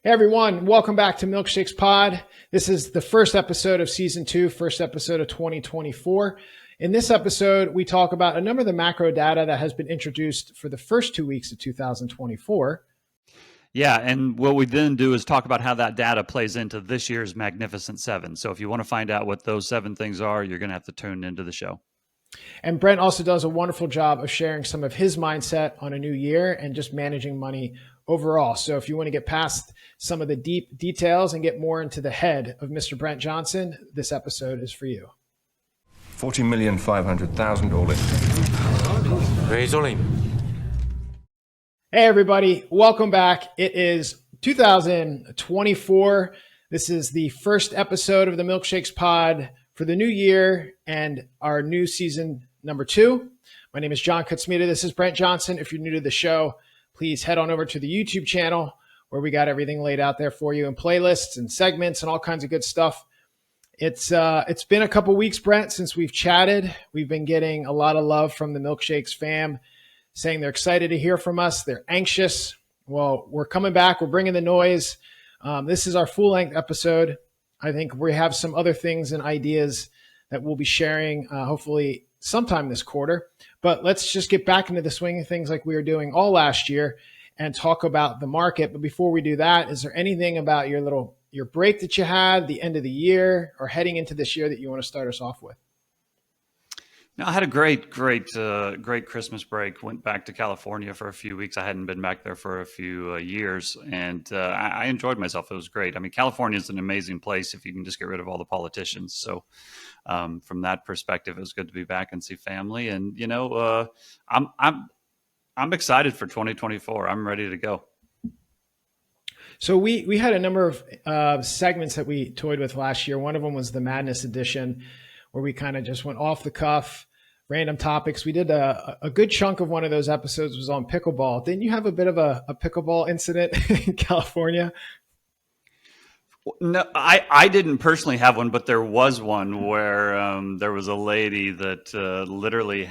Hey everyone, welcome back to Milkshakes Pod. This is the first episode of season 2, first episode of 2024. In this episode, we talk about a number of the macro data that has been introduced for the first 2 weeks of 2024. Yeah, and what we then do is talk about how that data plays into this year's Magnificent Seven. So if you want to find out what those 7 things are, you're going to have to tune into the show. And Brent also does a wonderful job of sharing some of his mindset on a new year and just managing money overall. So if you want to get past some of the deep details and get more into the head of Mr. Brent Johnson, this episode is for you. 40,500,000 all in. Raise all in. Hey everybody, welcome back. It is 2024. This is the first episode of the Milkshakes Pod for the new year and our new season number 2. My name is John Kutsmeda. This is Brent Johnson. If you're new to the show, please head on over to the YouTube channel where we got everything laid out there for you in playlists and segments and all kinds of good stuff. It's been a couple weeks, Brent, since we've chatted. We've been getting a lot of love from the Milkshakes fam, saying they're excited to hear from us. They're anxious. Well, we're coming back. We're bringing the noise. This is our full-length episode. I think we have some other things and ideas that we'll be sharing hopefully sometime this quarter. But let's just get back into the swing of things like we were doing all last year and talk about the market. But before we do that, is there anything about your break that you had, the end of the year, or heading into this year that you want to start us off with? No, I had a great Christmas break. Went back to California for a few weeks. I hadn't been back there for a few years, and I enjoyed myself. It was great. I mean, California is an amazing place if you can just get rid of all the politicians. So from that perspective, it was good to be back and see family. And I'm excited for 2024. I'm ready to go. So we had a number of segments that we toyed with last year. One of them was the Madness Edition, where we kind of just went off the cuff, random topics. We did a good chunk of one of those episodes was on pickleball. Didn't you have a bit of a pickleball incident in California? No, I didn't personally have one, but there was one where there was a lady that literally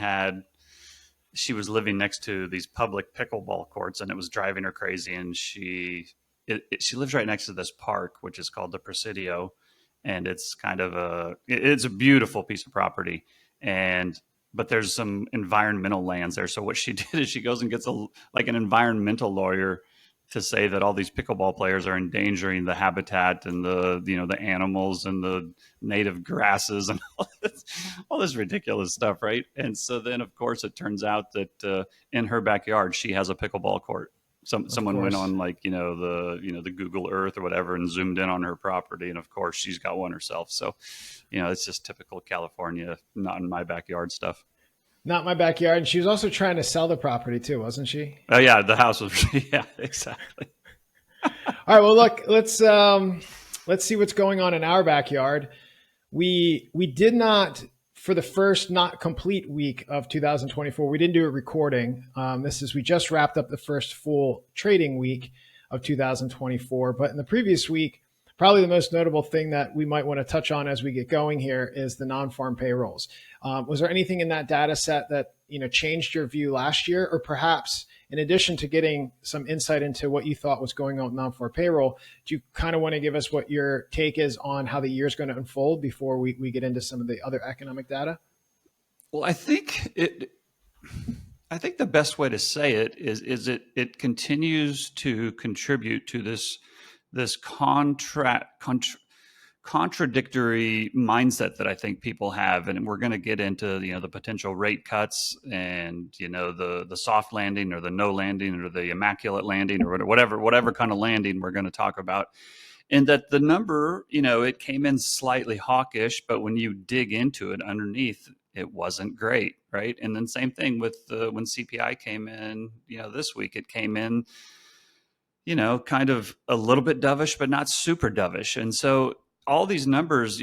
she was living next to these public pickleball courts, and it was driving her crazy. And she lives right next to this park, which is called the Presidio, and it's kind of it's a beautiful piece of property. But there's some environmental lands there. So what she did is she goes and gets an environmental lawyer to say that all these pickleball players are endangering the habitat and the animals and the native grasses and all this ridiculous stuff, right? And so then, of course, it turns out that in her backyard she has a pickleball court. Someone went on the Google Earth or whatever and zoomed in on her property, and of course she's got one herself. So, it's just typical California, not in my backyard stuff. Not my backyard. And she was also trying to sell the property too, wasn't she? Oh yeah, the house was. Yeah, exactly. All right. Well, look, let's see what's going on in our backyard. We did not, for the first not complete week of 2024, we didn't do a recording. We just wrapped up the first full trading week of 2024. But in the previous week, probably the most notable thing that we might want to touch on as we get going here is the non-farm payrolls. Was there anything in that data set that changed your view last year, or perhaps in addition to getting some insight into what you thought was going on with non-farm payroll, do you kind of want to give us what your take is on how the year is going to unfold before we get into some of the other economic data? Well, I think the best way to say it is it continues to contribute to this contradictory mindset that I think people have, and we're going to get into the potential rate cuts and the soft landing or the no landing or the immaculate landing or whatever kind of landing we're going to talk about. And that the number, it came in slightly hawkish, but when you dig into it underneath, it wasn't great, right? And then same thing with when CPI came in, this week, it came in kind of a little bit dovish, but not super dovish. And so all these numbers,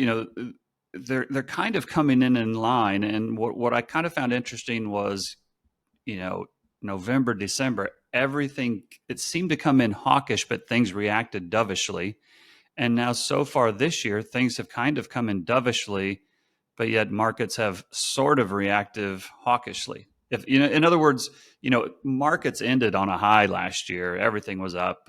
they're kind of coming in line. And what I kind of found interesting was, November, December, everything, it seemed to come in hawkish, but things reacted dovishly. And now so far this year, things have kind of come in dovishly, but yet markets have sort of reacted hawkishly. If in other words, markets ended on a high last year. Everything was up.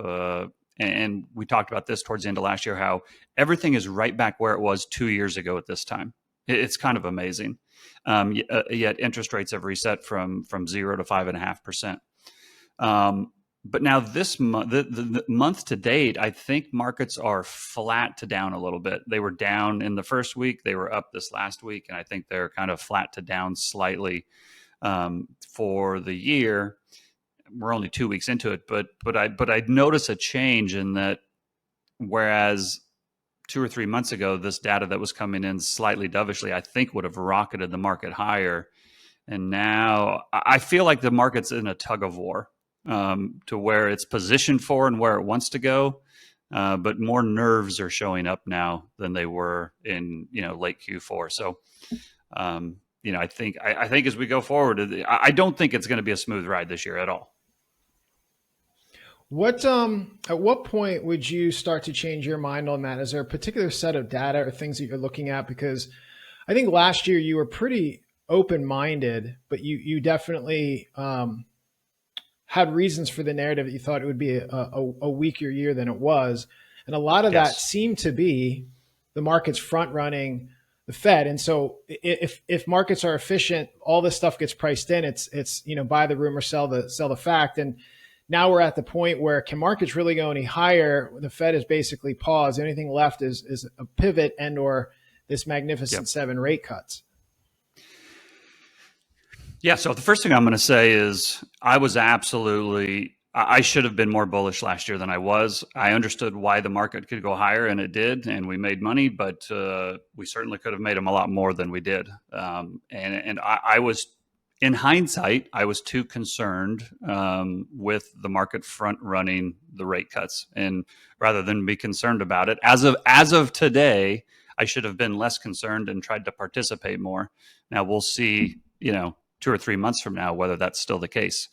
And we talked about this towards the end of last year, how everything is right back where it was 2 years ago at this time. It's kind of amazing. Yet interest rates have reset from 0 to 5.5%. But now this month, the month to date, I think markets are flat to down a little bit. They were down in the first week. They were up this last week. And I think they're kind of flat to down slightly for the year. We're only 2 weeks into it, but I notice a change in that. Whereas 2 or 3 months ago, this data that was coming in slightly dovishly, I think would have rocketed the market higher. And now I feel like the market's in a tug of war to where it's positioned for and where it wants to go. But more nerves are showing up now than they were in, late Q4. So, I think as we go forward, I don't think it's going to be a smooth ride this year at all. At what point would you start to change your mind on that? Is there a particular set of data or things that you're looking at? Because I think last year you were pretty open-minded, but you definitely had reasons for the narrative that you thought it would be a weaker year than it was. And a lot of that seemed to be the markets front running the Fed. And so if markets are efficient, all this stuff gets priced in. It's buy the rumor, sell the fact. And now we're at the point where can markets really go any higher? The Fed is basically paused. Anything left is a pivot and or this magnificent 7 rate cuts. Yeah. So the first thing I'm going to say is I should have been more bullish last year than I was. I understood why the market could go higher, and it did, and we made money, but we certainly could have made them a lot more than we did. And I was, in hindsight, I was too concerned with the market front running the rate cuts, and rather than be concerned about it, as of today, I should have been less concerned and tried to participate more. Now we'll see, 2 or 3 months from now whether that's still the case.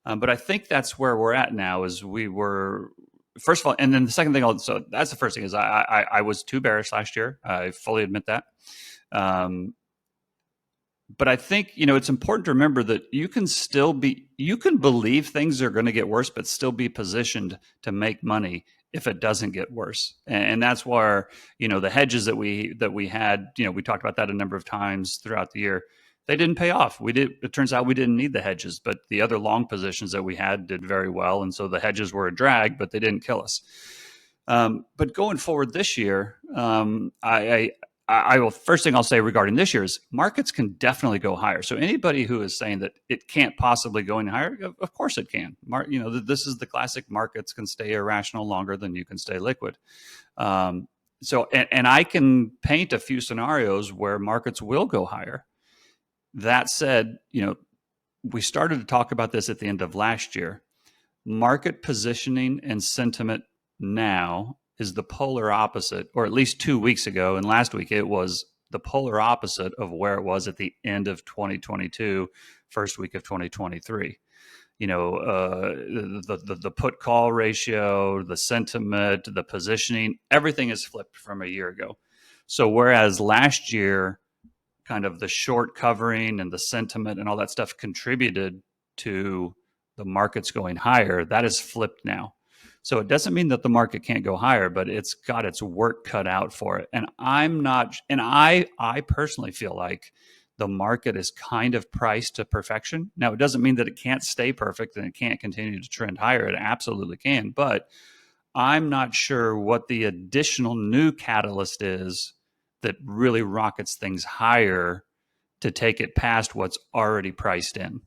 But I think that's where we're at now. Is we were, first of all, and then the second thing. So that's the first thing is I was too bearish last year. I fully admit that. But I think, it's important to remember that you can believe things are going to get worse, but still be positioned to make money if it doesn't get worse. And that's where, the hedges that we had, we talked about that a number of times throughout the year. They didn't pay off. It turns out we didn't need the hedges, but the other long positions that we had did very well. And so the hedges were a drag, but they didn't kill us. But going forward this year, I will, first thing I'll say regarding this year is markets can definitely go higher. So anybody who is saying that it can't possibly go any higher, of course it can. This is the classic: markets can stay irrational longer than you can stay liquid. So I can paint a few scenarios where markets will go higher. That said, we started to talk about this at the end of last year. Market positioning and sentiment now is the polar opposite, or at least 2 weeks ago, and last week it was the polar opposite of where it was at the end of 2022, first week of 2023. The put call ratio, the sentiment, the positioning, everything is flipped from a year ago. So whereas last year, kind of the short covering and the sentiment and all that stuff contributed to the markets going higher, that is flipped now. So it doesn't mean that the market can't go higher, but it's got its work cut out for it. And I personally feel like the market is kind of priced to perfection. Now, it doesn't mean that it can't stay perfect and it can't continue to trend higher. It absolutely can. But I'm not sure what the additional new catalyst is that really rockets things higher to take it past what's already priced in.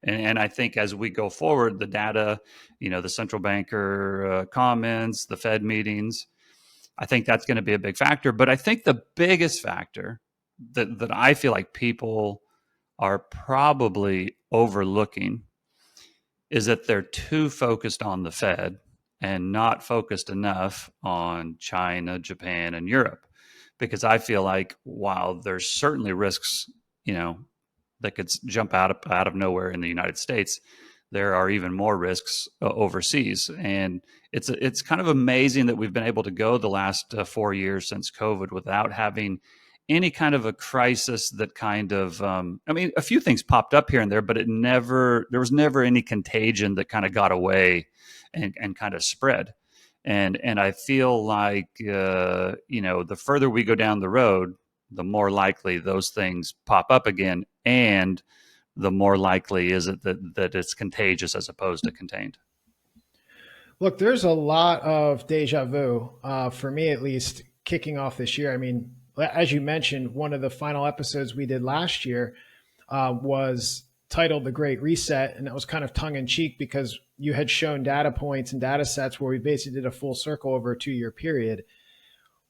And I think as we go forward, the data, the central banker comments, the Fed meetings, I think that's going to be a big factor. But I think the biggest factor that I feel like people are probably overlooking is that they're too focused on the Fed and not focused enough on China, Japan, and Europe. Because I feel like while there's certainly risks, that could jump out of nowhere in the United States, there are even more risks overseas. And it's kind of amazing that we've been able to go the last 4 years since COVID without having any kind of a crisis that kind of, a few things popped up here and there, but there was never any contagion that kind of got away and kind of spread. And I feel like, the further we go down the road, the more likely those things pop up again. And the more likely is it that it's contagious as opposed to contained. Look, there's a lot of deja vu, for me at least, kicking off this year. I mean, as you mentioned, one of the final episodes we did last year was titled The Great Reset. And that was kind of tongue in cheek because you had shown data points and data sets where we basically did a full circle over a 2-year period.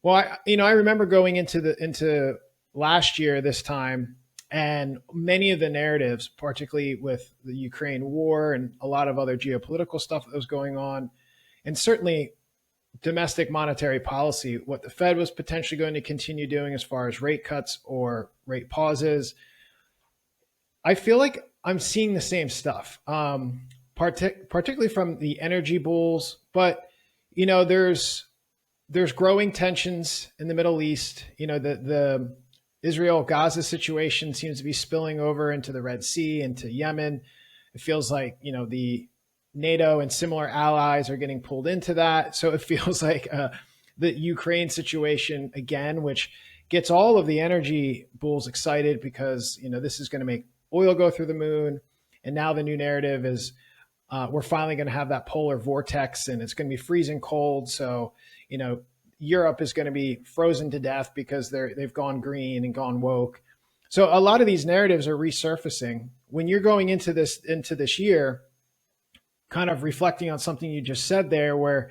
Well, I remember going into last year this time, and many of the narratives, particularly with the Ukraine war and a lot of other geopolitical stuff that was going on, and certainly domestic monetary policy, what the Fed was potentially going to continue doing as far as rate cuts or rate pauses. I feel like I'm seeing the same stuff, particularly from the energy bulls. But there's growing tensions in the Middle East. The Israel-Gaza situation seems to be spilling over into the Red Sea, into Yemen. It feels like the NATO and similar allies are getting pulled into that. So it feels like the Ukraine situation again, which gets all of the energy bulls excited because this is going to make oil go through the moon. And now the new narrative is we're finally going to have that polar vortex and it's going to be freezing cold. So, Europe is going to be frozen to death because they've gone green and gone woke. So a lot of these narratives are resurfacing. When you're going into this year, kind of reflecting on something you just said there, where,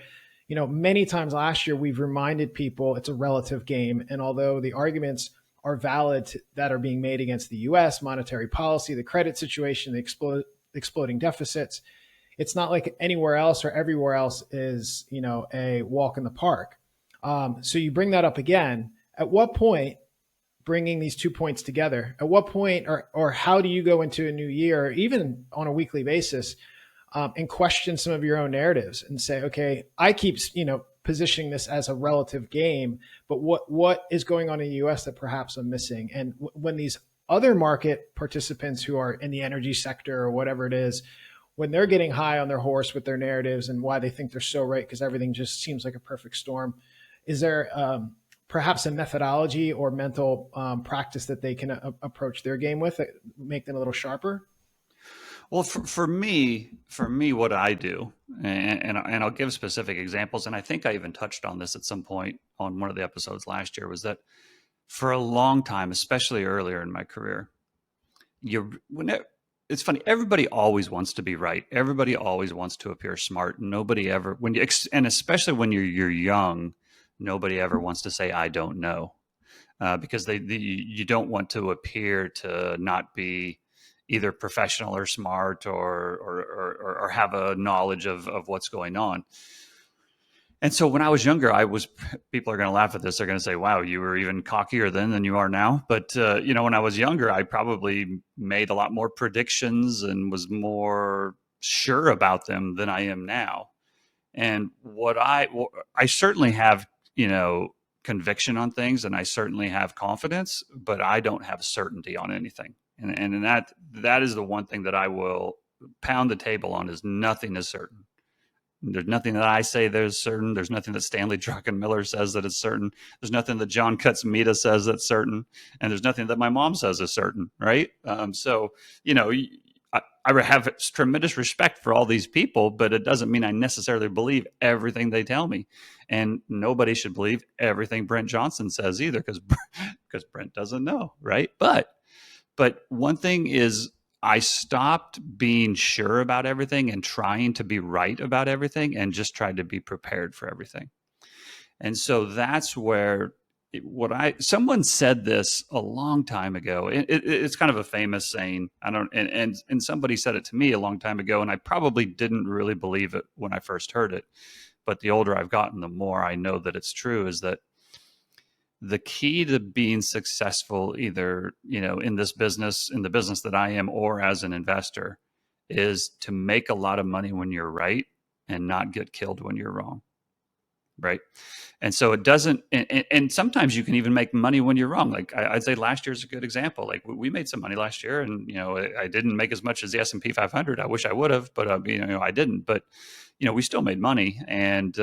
many times last year we've reminded people it's a relative game. And although the arguments are valid that are being made against the U.S., monetary policy, the credit situation, the exploding deficits, it's not like anywhere else or everywhere else is, a walk in the park. So you bring that up again. At what point, bringing these 2 points together, at what point or how do you go into a new year, or even on a weekly basis, and question some of your own narratives and say, okay, I keep, positioning this as a relative game, but what is going on in the U.S. that perhaps I'm missing? And when these other market participants who are in the energy sector or whatever it is, when they're getting high on their horse with their narratives and why they think they're so right because everything just seems like a perfect storm, is there perhaps a methodology or mental practice that they can approach their game with that make them a little sharper? Well, for me, what I do, and I'll give specific examples, and I think I even touched on this at some point on one of the episodes last year, was that for a long time, especially earlier in my career, it's funny, everybody always wants to be right. Everybody always wants to appear smart. Nobody ever, and especially when you're young, nobody ever wants to say, I don't know, because you don't want to appear to not be either professional or smart or have a knowledge of what's going on. And so when I was younger, people are going to laugh at this. They're going to say, wow, you were even cockier then than you are now. But, when I was younger, I probably made a lot more predictions and was more sure about them than I am now. And I certainly have, conviction on things, and I certainly have confidence, but I don't have certainty on anything. And that is the one thing that I will pound the table on, is nothing is certain. There's nothing that I say there's certain. There's nothing that Stanley Druckenmiller says that is certain. There's nothing that John Kutsmeda says that's certain. And there's nothing that my mom says is certain, right? I have tremendous respect for all these people, but it doesn't mean I necessarily believe everything they tell me. And nobody should believe everything Brent Johnson says either, because Brent doesn't know, right? But one thing is, I stopped being sure about everything and trying to be right about everything, and just tried to be prepared for everything. And so that's where someone said this a long time ago. It's kind of a famous saying. And somebody said it to me a long time ago, and I probably didn't really believe it when I first heard it. But the older I've gotten, the more I know that it's true, is that the key to being successful, either, in this business, in the business that I am, or as an investor, is to make a lot of money when you're right and not get killed when you're wrong. Right. And so it doesn't, and sometimes you can even make money when you're wrong. Like I'd say last year's a good example. Like we made some money last year, and, I didn't make as much as the S&P 500. I wish I would have, but, I didn't, but, we still made money. And,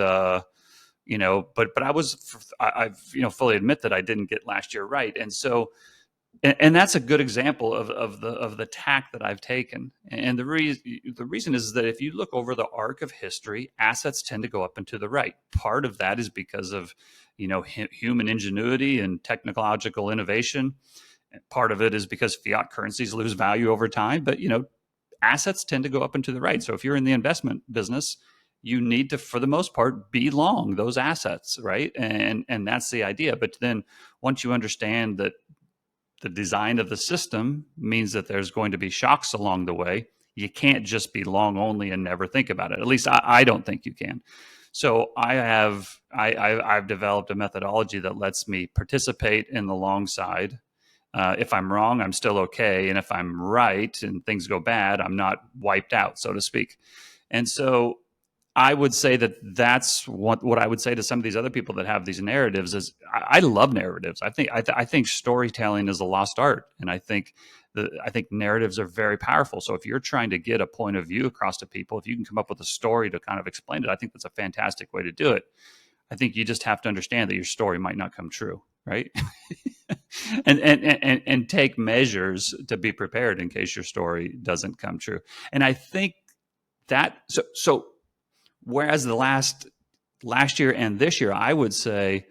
but I've fully admit that I didn't get last year right. And so, and that's a good example of the tack that I've taken. And the reason is that if you look over the arc of history, assets tend to go up and to the right. Part of that is because of, human ingenuity and technological innovation. Part of it is because fiat currencies lose value over time, but assets tend to go up and to the right. So if you're in the investment business, you need to, for the most part, be long those assets, right? And that's the idea. But then once you understand that the design of the system means that there's going to be shocks along the way, you can't just be long only and never think about it. At least I don't think you can. So I've developed a methodology that lets me participate in the long side. If I'm wrong, I'm still okay. And if I'm right and things go bad, I'm not wiped out, so to speak. And so I would say that's what I would say to some of these other people that have these narratives is I love narratives. I think storytelling is a lost art, and I think narratives are very powerful. So if you're trying to get a point of view across to people, if you can come up with a story to kind of explain it, I think that's a fantastic way to do it. I think you just have to understand that your story might not come true, right? and take measures to be prepared in case your story doesn't come true. And I think that so. Whereas the last year and this year, I would say,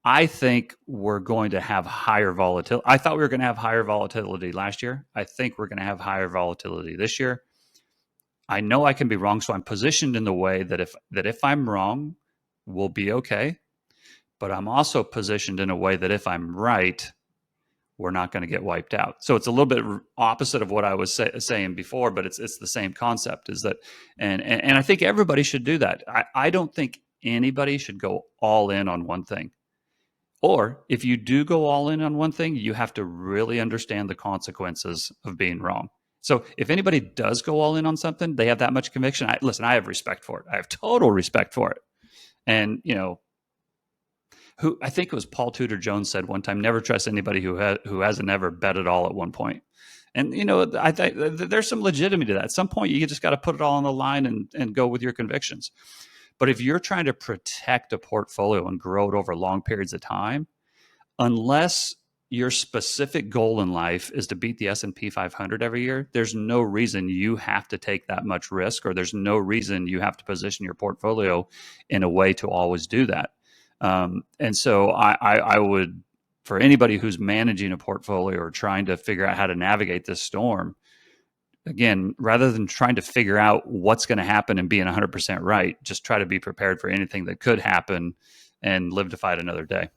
I think we're going to have higher volatility. I thought we were going to have higher volatility last year. I think we're going to have higher volatility this year. I know I can be wrong, so I'm positioned in the way that if I'm wrong, we'll be okay. But I'm also positioned in a way that if I'm right, we're not going to get wiped out. So it's a little bit opposite of what I was saying before, but it's the same concept. Is that, and I think everybody should do that. I don't think anybody should go all in on one thing. Or if you do go all in on one thing, you have to really understand the consequences of being wrong. So if anybody does go all in on something, they have that much conviction. I have respect for it. I have total respect for it. And who I think it was Paul Tudor Jones said one time, never trust anybody who hasn't ever bet at all at one point. And, I think there's some legitimacy to that. At some point, you just got to put it all on the line and go with your convictions. But if you're trying to protect a portfolio and grow it over long periods of time, unless your specific goal in life is to beat the S&P 500 every year, there's no reason you have to take that much risk, or there's no reason you have to position your portfolio in a way to always do that. And so I would, for anybody who's managing a portfolio or trying to figure out how to navigate this storm, again, rather than trying to figure out what's going to happen and being 100% right, just try to be prepared for anything that could happen and live to fight another day.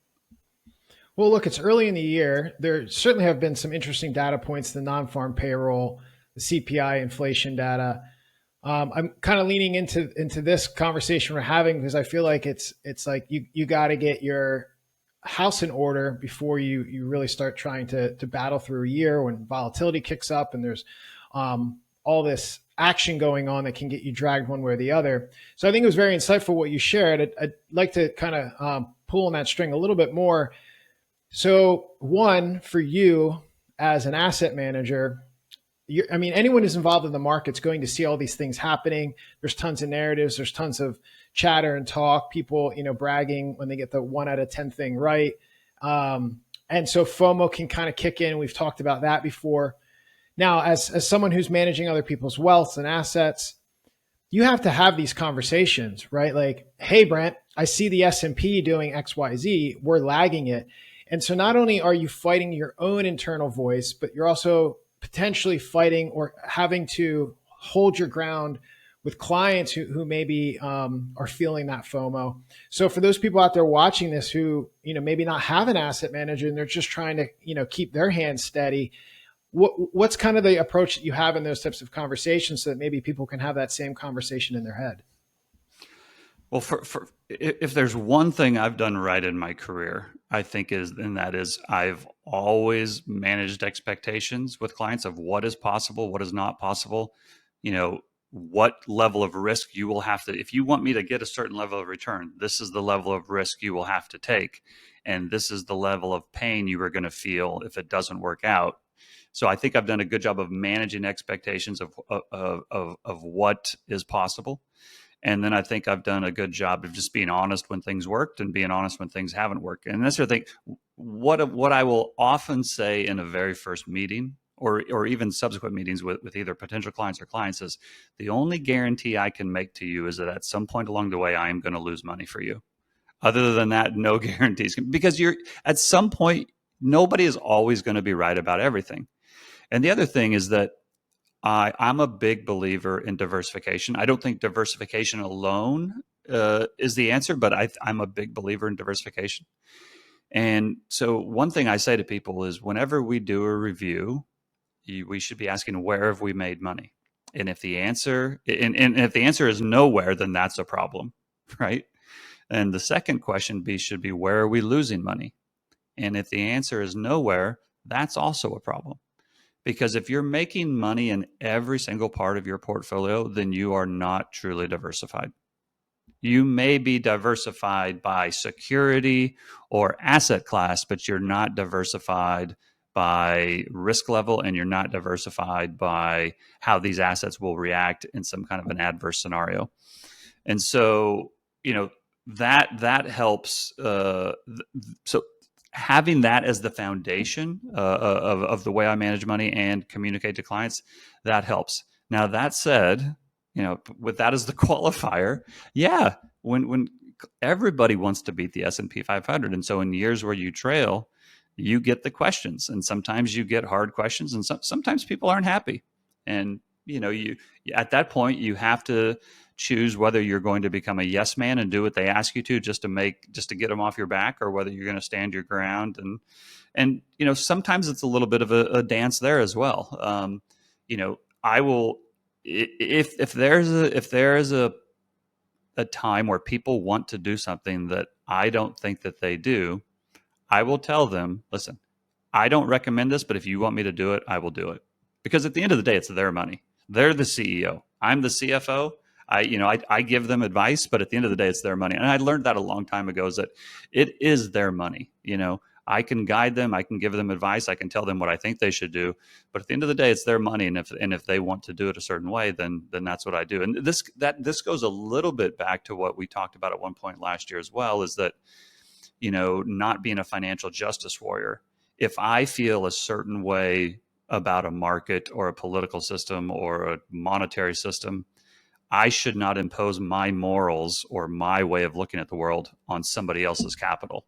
Well, look, it's early in the year. There certainly have been some interesting data points, the non-farm payroll, the CPI inflation data. I'm kind of leaning into this conversation we're having because I feel like it's like you got to get your house in order before you really start trying to battle through a year when volatility kicks up and there's all this action going on that can get you dragged one way or the other. So I think it was very insightful what you shared. I'd like to kind of pull on that string a little bit more. So one, for you as an asset manager, anyone who's involved in the market's going to see all these things happening. There's tons of narratives. There's tons of chatter and talk, people, bragging when they get the 1 out of 10 thing right. And so FOMO can kind of kick in. We've talked about that before. Now, as someone who's managing other people's wealth and assets, you have to have these conversations, right? Like, hey, Brent, I see the S&P doing X, Y, Z. We're lagging it. And so not only are you fighting your own internal voice, but you're also potentially fighting or having to hold your ground with clients who maybe are feeling that FOMO. So for those people out there watching this who, maybe not have an asset manager and they're just trying to, keep their hands steady, what's kind of the approach that you have in those types of conversations so that maybe people can have that same conversation in their head? Well, if there's one thing I've done right in my career, I think that is I've always managed expectations with clients of what is possible, what is not possible, what level of risk you will have to, if you want me to get a certain level of return, this is the level of risk you will have to take. And this is the level of pain you are going to feel if it doesn't work out. So I think I've done a good job of managing expectations of what is possible. And then I think I've done a good job of just being honest when things worked and being honest when things haven't worked. And that's the thing. What I will often say in a very first meeting, or even subsequent meetings with either potential clients or clients, is the only guarantee I can make to you is that at some point along the way, I am going to lose money for you. Other than that, no guarantees, because you're at some point, nobody is always going to be right about everything. And the other thing is that I'm a big believer in diversification. I don't think diversification alone is the answer, but I'm a big believer in diversification. And so one thing I say to people is whenever we do a review, we should be asking, where have we made money? And if the answer is nowhere, then that's a problem, right? And the second question should be, where are we losing money? And if the answer is nowhere, that's also a problem. Because if you're making money in every single part of your portfolio, then you are not truly diversified. You may be diversified by security or asset class, but you're not diversified by risk level, and you're not diversified by how these assets will react in some kind of an adverse scenario. And so, that helps. So having that as the foundation of the way I manage money and communicate to clients, that helps. Now, that said, with that as the qualifier, yeah, when everybody wants to beat the S&P 500, and so in years where you trail, you get the questions, and sometimes you get hard questions, and sometimes people aren't happy, and you at that point you have to choose whether you're going to become a yes man and do what they ask you to just to get them off your back, or whether you're going to stand your ground. And sometimes it's a little bit of a dance there as well. I will, if there's a time where people want to do something that I don't think that they do, I will tell them, listen, I don't recommend this, but if you want me to do it, I will do it. Because at the end of the day, it's their money. They're the CEO. I'm the CFO. I give them advice, but at the end of the day, it's their money. And I learned that a long time ago, is that it is their money. I can guide them. I can give them advice. I can tell them what I think they should do. But at the end of the day, it's their money. And if they want to do it a certain way, then that's what I do. And this goes a little bit back to what we talked about at one point last year as well, is that, not being a financial justice warrior. If I feel a certain way about a market or a political system or a monetary system, I should not impose my morals or my way of looking at the world on somebody else's capital.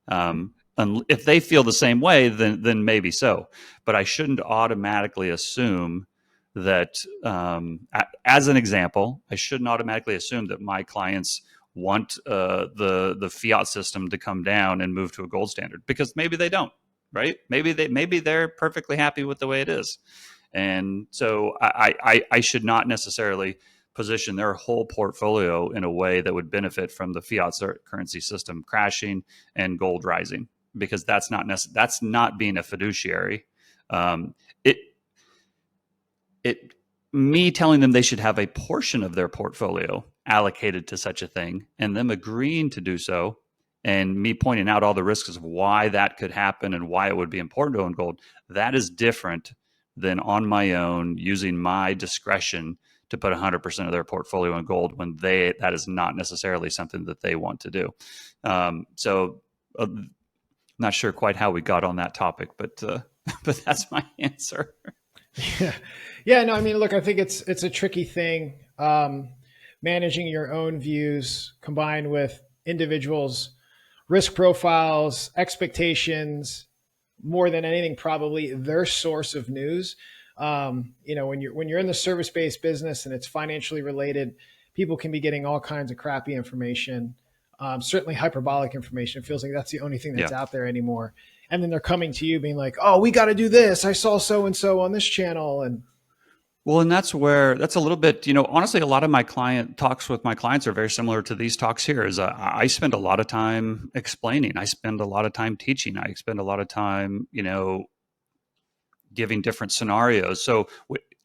And if they feel the same way, then maybe so. But I shouldn't automatically assume that, as an example, I shouldn't automatically assume that my clients want the fiat system to come down and move to a gold standard, because maybe they don't, right? Maybe they're perfectly happy with the way it is. And so I should not necessarily position their whole portfolio in a way that would benefit from the fiat currency system crashing and gold rising, because that's not being a fiduciary. Me telling them they should have a portion of their portfolio allocated to such a thing, and them agreeing to do so, and me pointing out all the risks of why that could happen and why it would be important to own gold, that is different than on my own using my discretion to put 100% of their portfolio in gold when that is not necessarily something that they want to do. So not sure quite how we got on that topic, but that's my answer. Yeah. No, I mean, look, I think it's a tricky thing, managing your own views combined with individuals' risk profiles, expectations, more than anything, probably their source of news. When you're in the service-based business and it's financially related, people can be getting all kinds of crappy information, certainly hyperbolic information. It feels like that's the only thing that's out there anymore. And then they're coming to you being like, oh, we got to do this. I saw so-and-so on this channel. And that's a little bit, honestly, a lot of my talks with my clients are very similar to these talks here. Is I spend a lot of time explaining. I spend a lot of time teaching. I spend a lot of time, giving different scenarios. So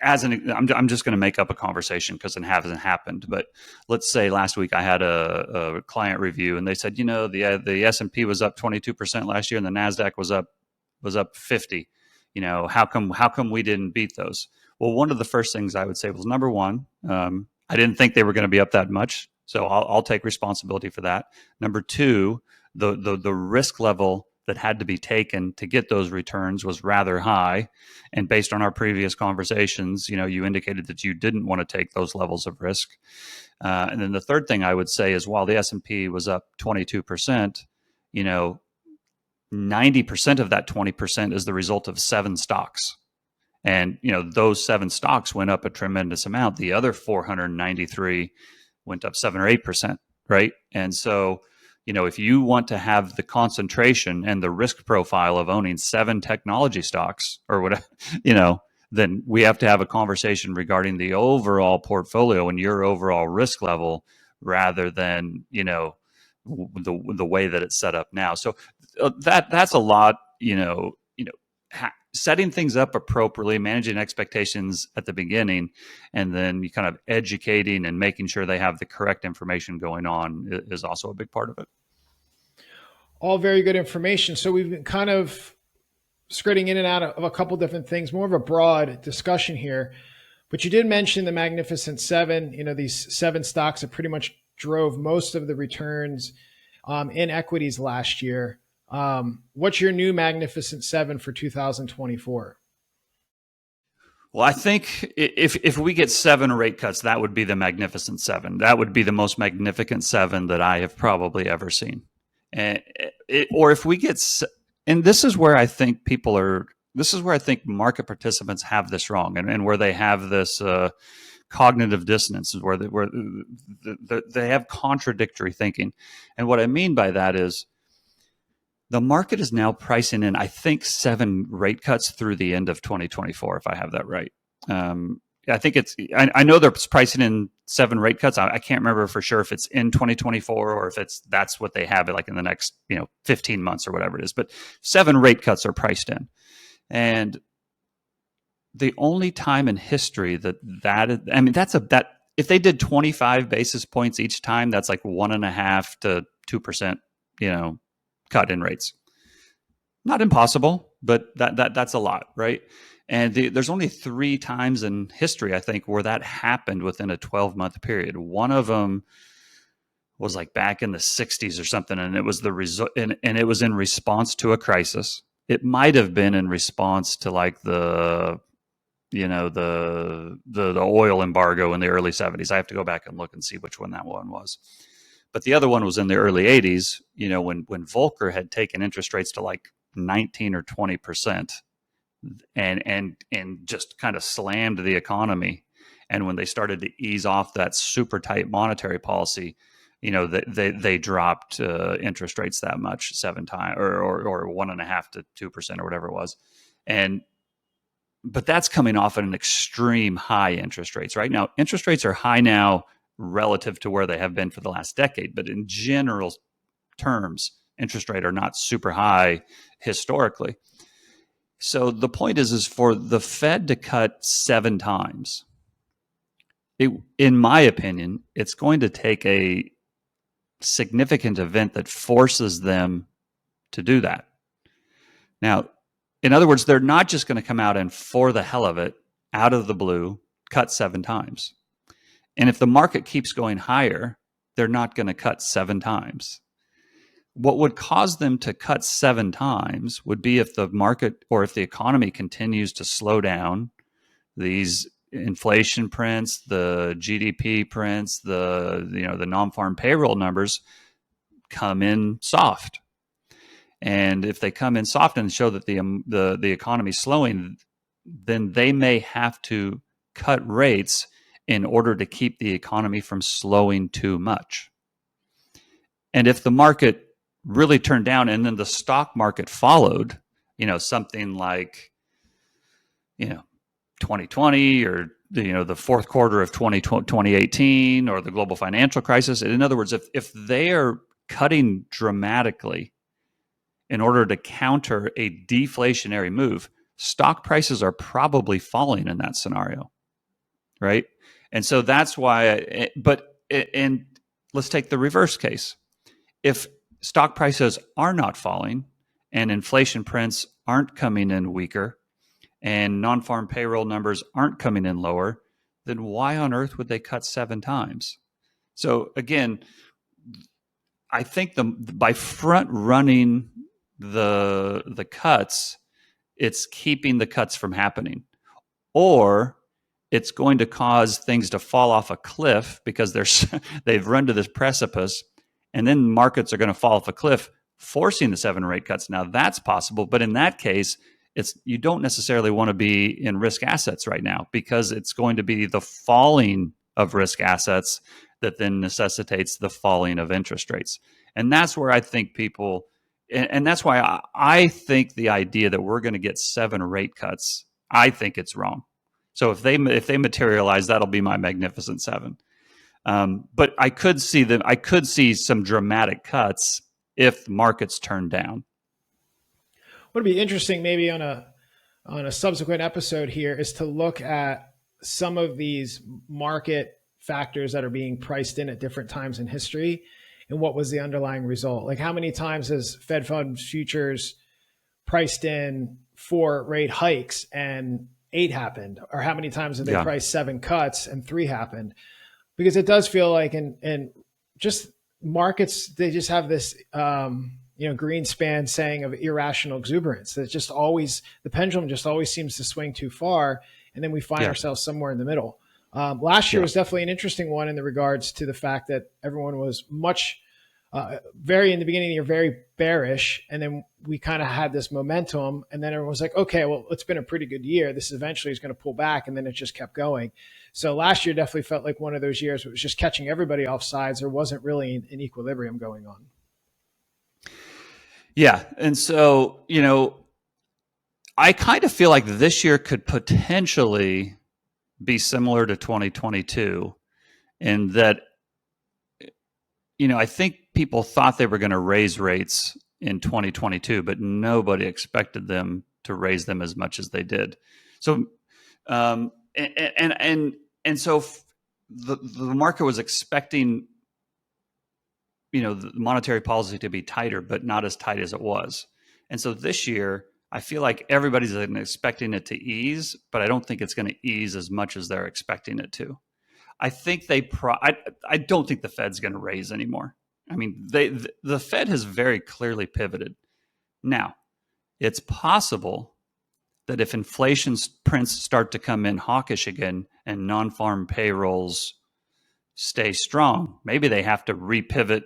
I'm just going to make up a conversation because it hasn't happened. But let's say last week I had a client review, and they said, the S&P was up 22% last year, and the NASDAQ was up 50. How come we didn't beat those? Well, one of the first things I would say was, number one, I I didn't think they were going to be up that much, so I'll take responsibility for that. Number two, the risk level that had to be taken to get those returns was rather high, and based on our previous conversations, you indicated that you didn't want to take those levels of risk. And then the third thing I would say is, while the S&P was up 22%, 90% of that 20% is the result of 7 stocks. And, those 7 stocks went up a tremendous amount. The other 493 went up 7 or 8%, right? And so, if you want to have the concentration and the risk profile of owning 7 technology stocks or whatever, then we have to have a conversation regarding the overall portfolio and your overall risk level rather than, the way that it's set up now. So that's a lot, setting things up appropriately, managing expectations at the beginning, and then you kind of educating and making sure they have the correct information going on is also a big part of it. All very good information. So we've been kind of skirting in and out of a couple different things, more of a broad discussion here. But you did mention the Magnificent Seven, these 7 stocks that pretty much drove most of the returns in equities last year. What's your new Magnificent Seven for 2024? Well, I think if we get 7 rate cuts, that would be the Magnificent Seven. That would be the most magnificent 7 that I have probably ever seen. Or if we get, and this is where I think market participants have this wrong, and where they have this cognitive dissonance, where they have contradictory thinking. And what I mean by that is, the market is now pricing in, I think, 7 rate cuts through the end of 2024, if I have that right. I think I know they're pricing in 7 rate cuts. I can't remember for sure if it's in 2024 or if that's what they have it like in the next 15 months or whatever it is. But 7 rate cuts are priced in, and the only time in history that if they did 25 basis points each time, that's like 1.5% to 2%, cut in rates. Not impossible, but that's a lot, right? And there's only 3 times in history, I think, where that happened within a 12-month period. One of them was like back in the 60s or something, and it was and it was in response to a crisis. It might have been in response to like the oil embargo in the early 70s. I have to go back and look and see which one that one was. But the other one was in the early 80s, when Volcker had taken interest rates to like 19 or 20%. And just kind of slammed the economy. And when they started to ease off that super tight monetary policy, they dropped interest rates that much 7 times or 1.5% to 2% or whatever it was. But that's coming off at an extreme high interest rates. Right now, interest rates are high now relative to where they have been for the last decade. But in general terms, interest rates are not super high historically. So the point is for the Fed to cut 7 times, in my opinion, it's going to take a significant event that forces them to do that. Now, in other words, they're not just going to come out and, for the hell of it, out of the blue, cut 7 times. And if the market keeps going higher, they're not going to cut 7 times. What would cause them to cut 7 times would be if the market or if the economy continues to slow down, these inflation prints, the GDP prints, the non-farm payroll numbers come in soft. And if they come in soft and show that the economy is slowing, then they may have to cut rates in order to keep the economy from slowing too much. And if the market really turned down and then the stock market followed, something like 2020 or the fourth quarter of 2018 or the global financial crisis. In other words, if they are cutting dramatically in order to counter a deflationary move, stock prices are probably falling in that scenario, right? And so that's why, and let's take the reverse case. If stock prices are not falling and inflation prints aren't coming in weaker and non-farm payroll numbers aren't coming in lower, then why on earth would they cut 7 times? So again, I think by front running the cuts, it's keeping the cuts from happening, or it's going to cause things to fall off a cliff because they've run to this precipice, and then markets are going to fall off a cliff, forcing the 7 rate cuts. Now that's possible, but in that case, you don't necessarily want to be in risk assets right now, because it's going to be the falling of risk assets that then necessitates the falling of interest rates. And that's where I think people, and that's why I think the idea that we're going to get 7 rate cuts, I think it's wrong. So if they materialize, that'll be my magnificent 7. But I could see some dramatic cuts if markets turn down. What would be interesting maybe on a subsequent episode here is to look at some of these market factors that are being priced in at different times in history and what was the underlying result. Like how many times has Fed funds futures priced in 4 rate hikes and 8 happened? Or how many times have they priced 7 cuts and 3 happened? Because it does feel like in just markets, they just have this Greenspan saying of irrational exuberance. That just always, the pendulum just always seems to swing too far, and then we find ourselves somewhere in the middle. Last year was definitely an interesting one in the regards to the fact that everyone was very in the beginning of the year, very bearish. And then we kind of had this momentum, and then everyone was like, okay, well, it's been a pretty good year. This eventually is going to pull back. And then it just kept going. So last year definitely felt like one of those years where it was just catching everybody off sides. There wasn't really an equilibrium going on. Yeah. And so, I kind of feel like this year could potentially be similar to 2022 in that, I think people thought they were going to raise rates in 2022, but nobody expected them to raise them as much as they did. So, so the market was expecting, the monetary policy to be tighter, but not as tight as it was. And so this year, I feel like everybody's expecting it to ease, but I don't think it's going to ease as much as they're expecting it to. I think I don't think the Fed's going to raise anymore. I mean, the Fed has very clearly pivoted. Now, it's possible that if inflation prints start to come in hawkish again and non-farm payrolls stay strong, maybe they have to repivot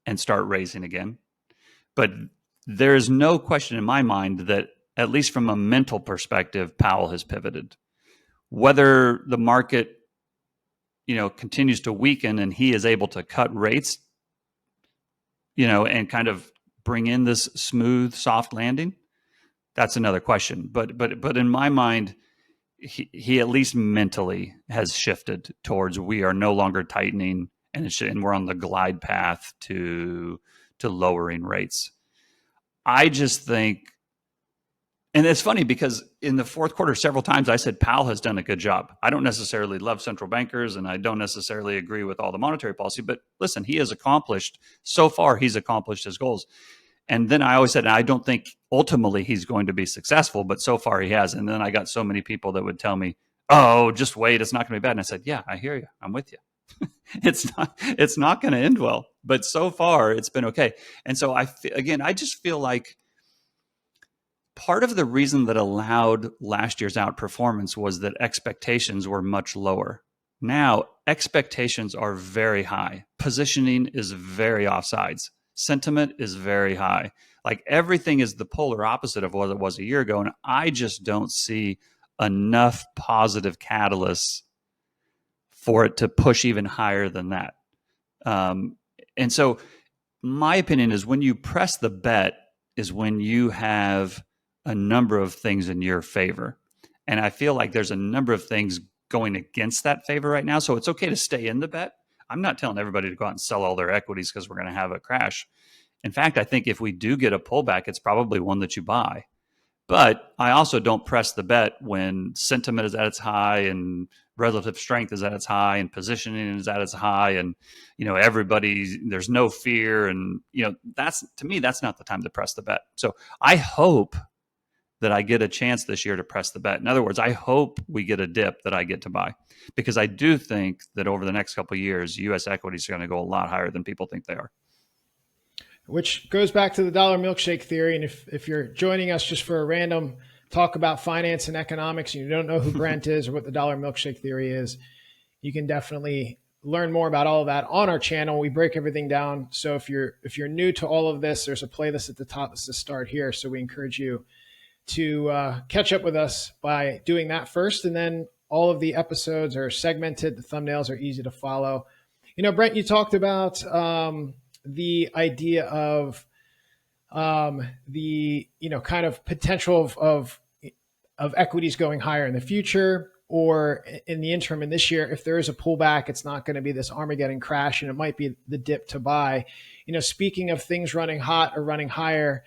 and start raising again. But there's no question in my mind that, at least from a mental perspective, Powell has pivoted. Whether the market, continues to weaken and he is able to cut rates, and kind of bring in this smooth, soft landing, that's another question. But in my mind, he at least mentally has shifted towards we are no longer tightening, and we're on the glide path to lowering rates. I just think, and it's funny because in the fourth quarter, several times I said Powell has done a good job. I don't necessarily love central bankers, and I don't necessarily agree with all the monetary policy, but listen, he's accomplished his goals. And then I always said, I don't think ultimately he's going to be successful, but so far he has. And then I got so many people that would tell me, oh, just wait, it's not going to be bad. And I said, yeah, I hear you. I'm with you. It's not going to end well, but so far it's been okay. And so I just feel like part of the reason that allowed last year's outperformance was that expectations were much lower. Now expectations are very high. Positioning is very offsides. Sentiment is very high. Like everything is the polar opposite of what it was a year ago. And I just don't see enough positive catalysts for it to push even higher than that. And so my opinion is when you press the bet is when you have a number of things in your favor. And I feel like there's a number of things going against that favor right now. So it's okay to stay in the bet. I'm not telling everybody to go out and sell all their equities because we're going to have a crash. In fact, I think if we do get a pullback, it's probably one that you buy. But I also don't press the bet when sentiment is at its high and relative strength is at its high and positioning is at its high and, there's no fear. And, that's, to me, that's not the time to press the bet. So I hope that I get a chance this year to press the bet. In other words, I hope we get a dip that I get to buy, because I do think that over the next couple of years, U.S. equities are going to go a lot higher than people think they are. Which goes back to the dollar milkshake theory. And if you're joining us just for a random talk about finance and economics and you don't know who Brent is or what the dollar milkshake theory is, you can definitely learn more about all of that on our channel. We break everything down. So if you're new to all of this, there's a playlist at the top that's to start here. So we encourage you to catch up with us by doing that first. And then all of the episodes are segmented. The thumbnails are easy to follow. Brent, you talked about the idea of the kind of potential of equities going higher in the future, or in the interim in this year. If there is a pullback, it's not going to be this Armageddon crash, and it might be the dip to buy. Speaking of things running hot or running higher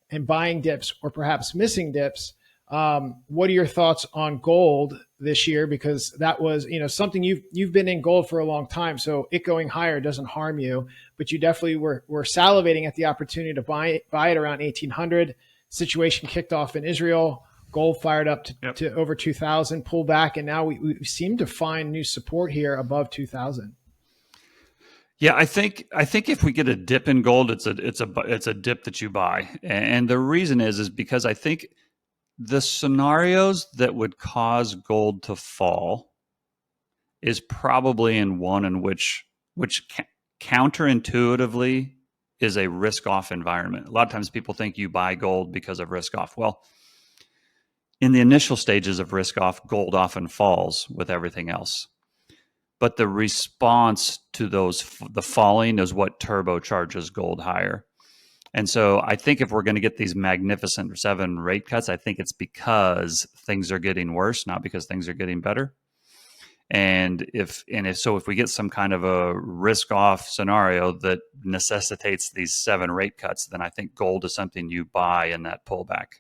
and buying dips or perhaps missing dips, what are your thoughts on gold this year? Because that was, something you've been in gold for a long time. So it going higher doesn't harm you, but you definitely were salivating at the opportunity to buy it around 1800. Situation kicked off in Israel. Gold fired up to over 2000, pulled back. And now we seem to find new support here above 2000. Yeah, I think if we get a dip in gold, it's a dip that you buy. And the reason is because I think the scenarios that would cause gold to fall is probably in one in which counterintuitively is a risk-off environment. A lot of times people think you buy gold because of risk-off. Well, in the initial stages of risk-off, gold often falls with everything else. But the response to the falling is what turbocharges gold higher. And so I think if we're going to get these magnificent 7 rate cuts, I think it's because things are getting worse, not because things are getting better. And if we get some kind of a risk-off scenario that necessitates these 7 rate cuts, then I think gold is something you buy in that pullback.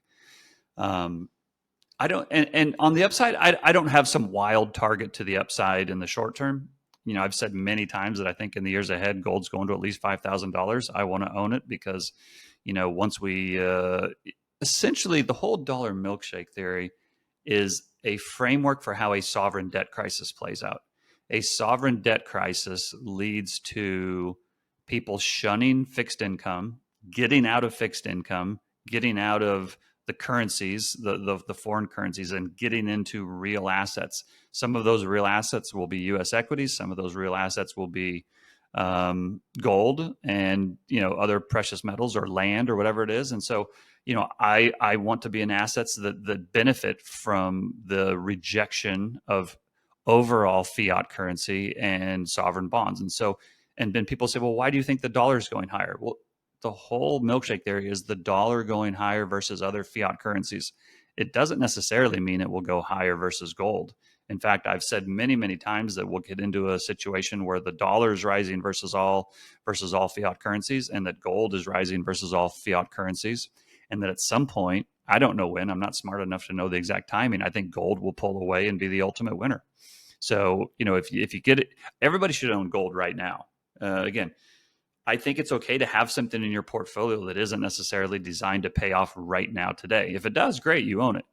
I don't, and on the upside, I don't have some wild target to the upside in the short term. I've said many times that I think in the years ahead, gold's going to at least $5,000. I want to own it because, once we, essentially the whole dollar milkshake theory is a framework for how a sovereign debt crisis plays out. A sovereign debt crisis leads to people shunning fixed income, getting out of fixed income, getting out of the currencies, the foreign currencies, and getting into real assets. Some of those real assets will be U.S. equities. Some of those real assets will be gold and other precious metals or land or whatever it is. And so I want to be in assets that benefit from the rejection of overall fiat currency and sovereign bonds. And then people say, well, why do you think the dollar is going higher? Well, the whole milkshake theory is the dollar going higher versus other fiat currencies. It doesn't necessarily mean it will go higher versus gold. In fact, I've said many, many times that we'll get into a situation where the dollar is rising versus all fiat currencies, and that gold is rising versus all fiat currencies. And that at some point, I don't know when, I'm not smart enough to know the exact timing, I think gold will pull away and be the ultimate winner. So, if you get it, everybody should own gold right now. Again, I think it's okay to have something in your portfolio that isn't necessarily designed to pay off right now today. If it does, great, you own it.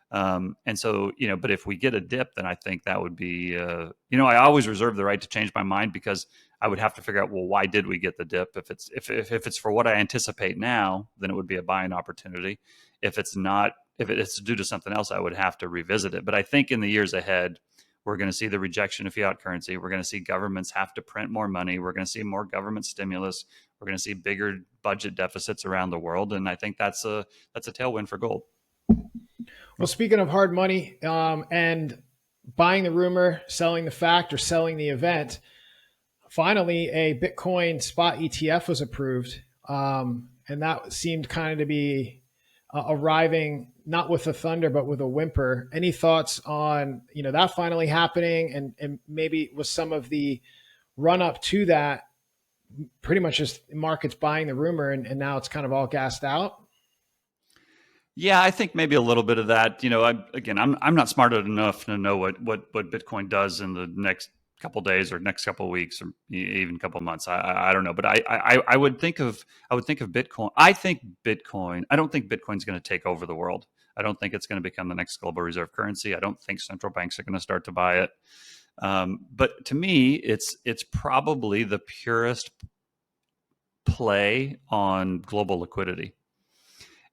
And so, but if we get a dip, then I think that would be, I always reserve the right to change my mind, because I would have to figure out, well, why did we get the dip? If it's for what I anticipate now, then it would be a buying opportunity. If it's not, if it's due to something else, I would have to revisit it. But I think in the years ahead, we're going to see the rejection of fiat currency. We're going to see governments have to print more money. We're going to see more government stimulus. We're going to see bigger budget deficits around the world. And I think that's a tailwind for gold. Well, speaking of hard money and buying the rumor, selling the fact, or selling the event, finally a Bitcoin spot ETF was approved. And that seemed kind of to be arriving not with a thunder, but with a whimper. Any thoughts on, that finally happening, and maybe was some of the run up to that pretty much just markets buying the rumor, and now it's kind of all gassed out? Yeah, I think maybe a little bit of that. I'm not smart enough to know what Bitcoin does in the next couple of days or next couple of weeks or even a couple of months. I don't know, but I would think of Bitcoin. I don't think Bitcoin's going to take over the world. I don't think it's going to become the next global reserve currency. I don't think central banks are going to start to buy it. But to me, it's probably the purest play on global liquidity.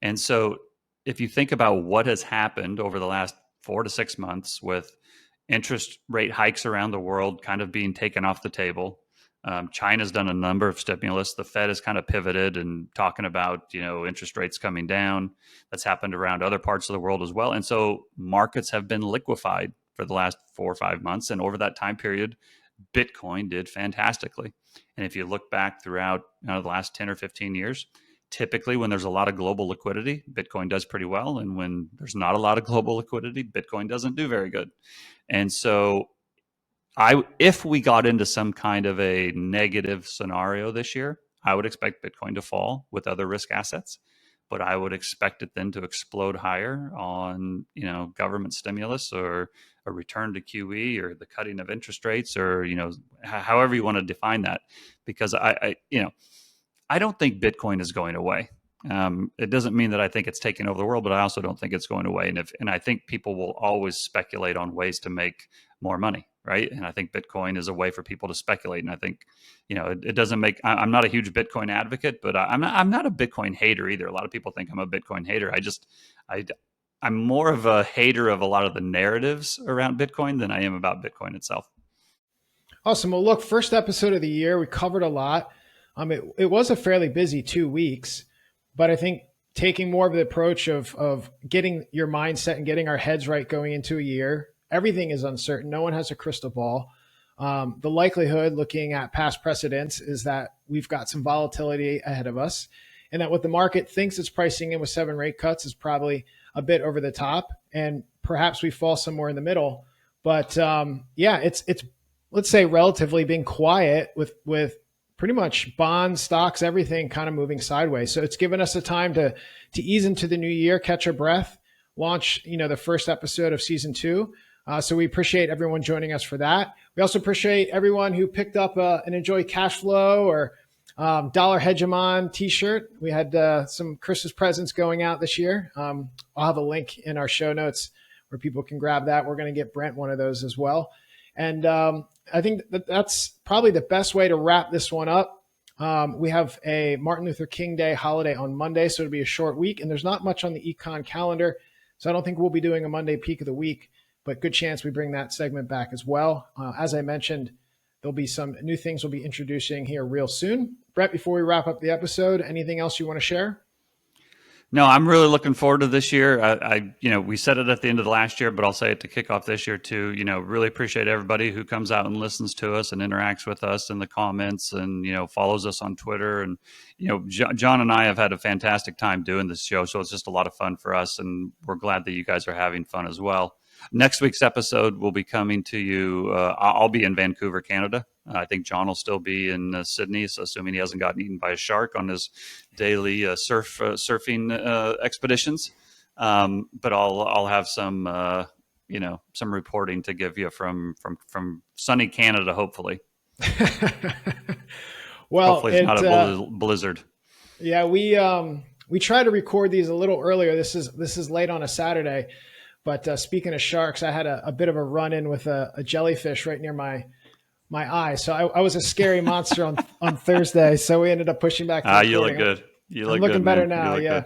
And so if you think about what has happened over the last 4 to 6 months with interest rate hikes around the world kind of being taken off the table, China's done a number of stimulus. The Fed has kind of pivoted and talking about, interest rates coming down. That's happened around other parts of the world as well. And so markets have been liquefied for the last 4 or 5 months. And over that time period, Bitcoin did fantastically. And if you look back throughout the last 10 or 15 years, typically when there's a lot of global liquidity, Bitcoin does pretty well. And when there's not a lot of global liquidity, Bitcoin doesn't do very good. And so if we got into some kind of a negative scenario this year, I would expect Bitcoin to fall with other risk assets, but I would expect it then to explode higher on, government stimulus or a return to QE or the cutting of interest rates or, however you want to define that, because I don't think Bitcoin is going away. It doesn't mean that I think it's taking over the world, but I also don't think it's going away. And I think people will always speculate on ways to make more money, right? And I think Bitcoin is a way for people to speculate. And I think, it doesn't make. I'm not a huge Bitcoin advocate, but I'm not a Bitcoin hater either. A lot of people think I'm a Bitcoin hater. I'm more of a hater of a lot of the narratives around Bitcoin than I am about Bitcoin itself. Awesome. Well, look, first episode of the year, we covered a lot. It was a fairly busy 2 weeks. But I think taking more of the approach of getting your mindset and getting our heads right going into a year, everything is uncertain. No one has a crystal ball. The likelihood, looking at past precedents, is that we've got some volatility ahead of us, and that what the market thinks it's pricing in with 7 rate cuts is probably a bit over the top, and perhaps we fall somewhere in the middle. But it's let's say relatively being quiet with pretty much bonds, stocks, everything kind of moving sideways. So it's given us a time to ease into the new year, catch our breath, launch, the first episode of season 2. So we appreciate everyone joining us for that. We also appreciate everyone who picked up an Enjoy Cash Flow or Dollar Hegemon t-shirt. We had some Christmas presents going out this year. I'll have a link in our show notes where people can grab that. We're going to get Brent one of those as well. And I think that's probably the best way to wrap this one up. We have a Martin Luther King Day holiday on Monday, so it'll be a short week, and there's not much on the econ calendar, so I don't think we'll be doing a Monday peak of the week, but good chance we bring that segment back as well. As I mentioned, there'll be some new things we'll be introducing here real soon. Brett, before we wrap up the episode, anything else you want to share? No, I'm really looking forward to this year. We said it at the end of the last year, but I'll say it to kick off this year too. Really appreciate everybody who comes out and listens to us and interacts with us in the comments and, follows us on Twitter. And, John and I have had a fantastic time doing this show. So it's just a lot of fun for us. And we're glad that you guys are having fun as well. Next week's episode will be coming to you. I'll be in Vancouver, Canada. I think John will still be in Sydney, so assuming he hasn't gotten eaten by a shark on his daily surfing expeditions. But I'll have some reporting to give you from sunny Canada, hopefully. Well, hopefully it's not a blizzard. Yeah, we try to record these a little earlier. This is late on a Saturday. But speaking of sharks, I had a bit of a run-in with a jellyfish right near my eye. So I was a scary monster on Thursday. So we ended up pushing back. You look good. I'm looking good, better man. now. Yeah.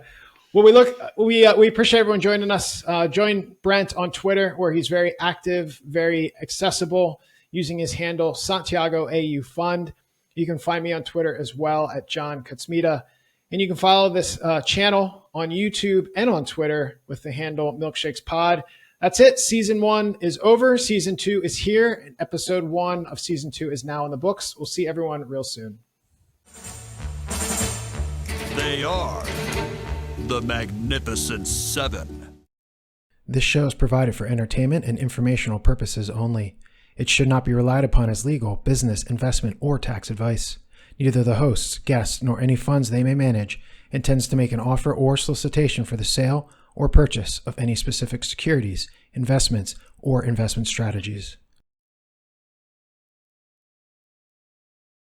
Good. Well, we appreciate everyone joining us. Join Brent on Twitter, where he's very active, very accessible, using his handle Santiago AU Fund. You can find me on Twitter as well at John Kutsmeda. And you can follow this channel on YouTube and on Twitter with the handle Milkshakes Pod. That's it. Season 1 is over. Season 2 is here. And episode 1 of season 2 is now in the books. We'll see everyone real soon. They are the Magnificent Seven. This show is provided for entertainment and informational purposes only. It should not be relied upon as legal, business, investment, or tax advice. Neither the hosts, guests, nor any funds they may manage intends to make an offer or solicitation for the sale or purchase of any specific securities, investments, or investment strategies.